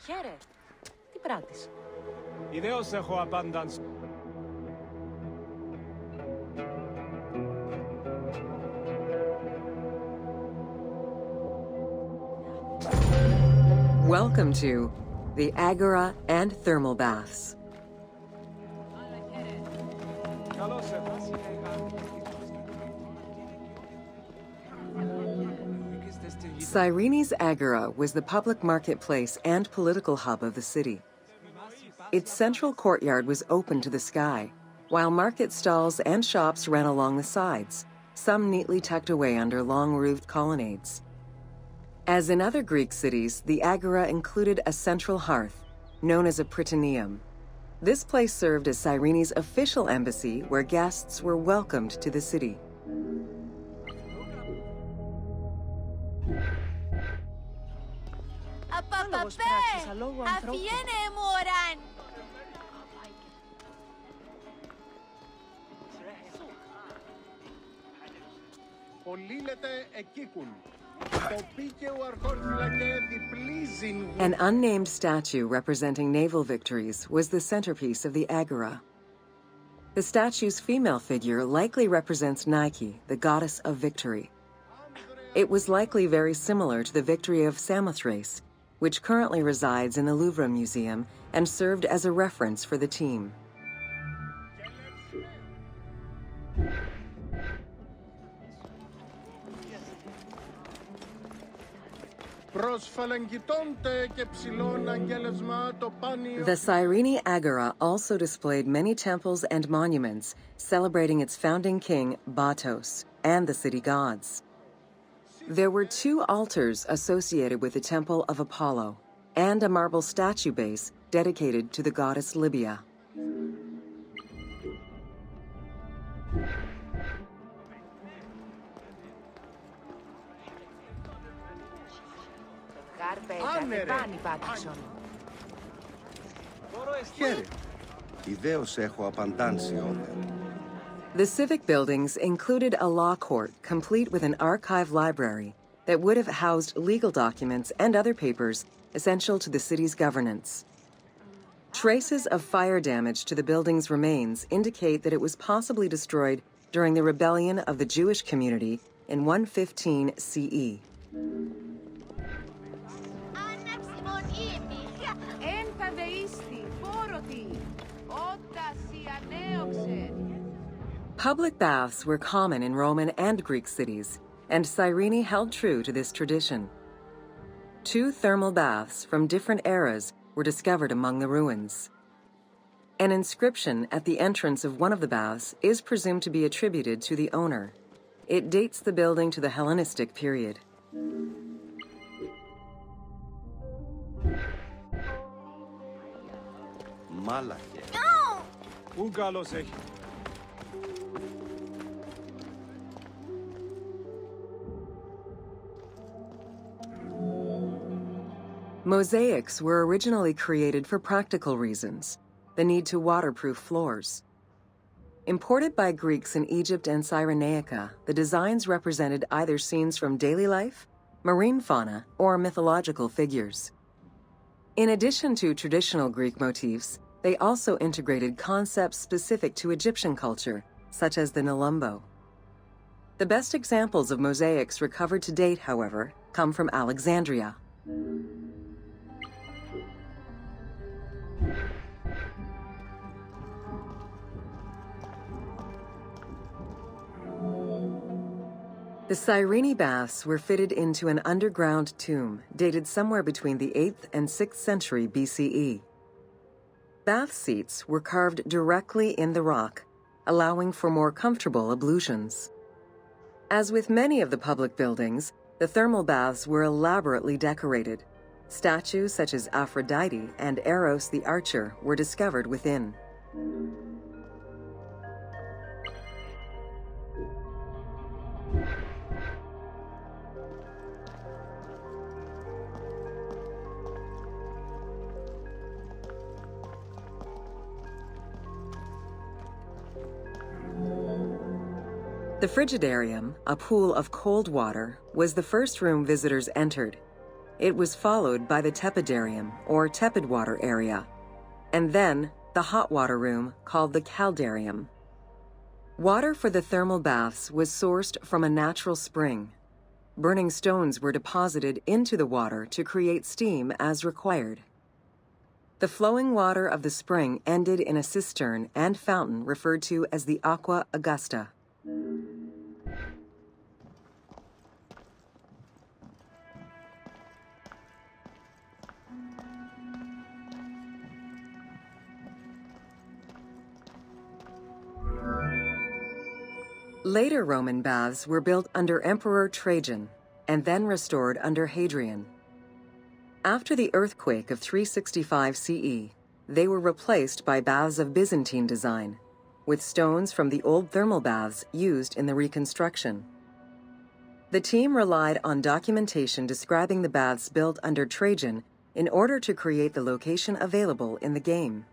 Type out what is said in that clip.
Χαίρε. Τι πράττεις? Ιδέως έχω abundance. Welcome to the Agora and Thermal Baths. Cyreni's Agora was the public marketplace and political hub of the city. Its central courtyard was open to the sky, while market stalls and shops ran along the sides, some neatly tucked away under long-roofed colonnades. As in other Greek cities, the Agora included a central hearth, known as a prytaneum. This place served as Cyreni's official embassy where guests were welcomed to the city. An unnamed statue representing naval victories was the centerpiece of the Agora. The statue's female figure likely represents Nike, the goddess of victory. It was likely very similar to the victory of Samothrace, which currently resides in the Louvre Museum and served as a reference for the team. The Cyrene Agora also displayed many temples and monuments celebrating its founding king, Batos, and the city gods. There were 2 altars associated with the Temple of Apollo and a marble statue base dedicated to the goddess Libya. The civic buildings included a law court complete with an archive library that would have housed legal documents and other papers essential to the city's governance. Traces of fire damage to the building's remains indicate that it was possibly destroyed during the rebellion of the Jewish community in 115 CE. Public baths were common in Roman and Greek cities, and Cyrene held true to this tradition. 2 thermal baths from different eras were discovered among the ruins. An inscription at the entrance of one of the baths is presumed to be attributed to the owner. It dates the building to the Hellenistic period. Mosaics were originally created for practical reasons, the need to waterproof floors. Imported by Greeks in Egypt and Cyrenaica, the designs represented either scenes from daily life, marine fauna, or mythological figures. In addition to traditional Greek motifs, they also integrated concepts specific to Egyptian culture, such as the Nelumbo. The best examples of mosaics recovered to date, however, come from Alexandria. The Cyrene baths were fitted into an underground tomb dated somewhere between the 8th and 6th century BCE. Bath seats were carved directly in the rock, allowing for more comfortable ablutions. As with many of the public buildings, the thermal baths were elaborately decorated. Statues such as Aphrodite and Eros the archer were discovered within. The The Frigidarium, a pool of cold water, was the first room visitors entered. It was followed by the Tepidarium, or tepid water area, and then the hot water room called the Caldarium. Water for the thermal baths was sourced from a natural spring. Burning stones were deposited into the water to create steam as required. The flowing water of the spring ended in a cistern and fountain referred to as the Aqua Augusta. Later Roman baths were built under Emperor Trajan and then restored under Hadrian. After the earthquake of 365 CE, they were replaced by baths of Byzantine design, with stones from the old thermal baths used in the reconstruction. The team relied on documentation describing the baths built under Trajan in order to create the location available in the game.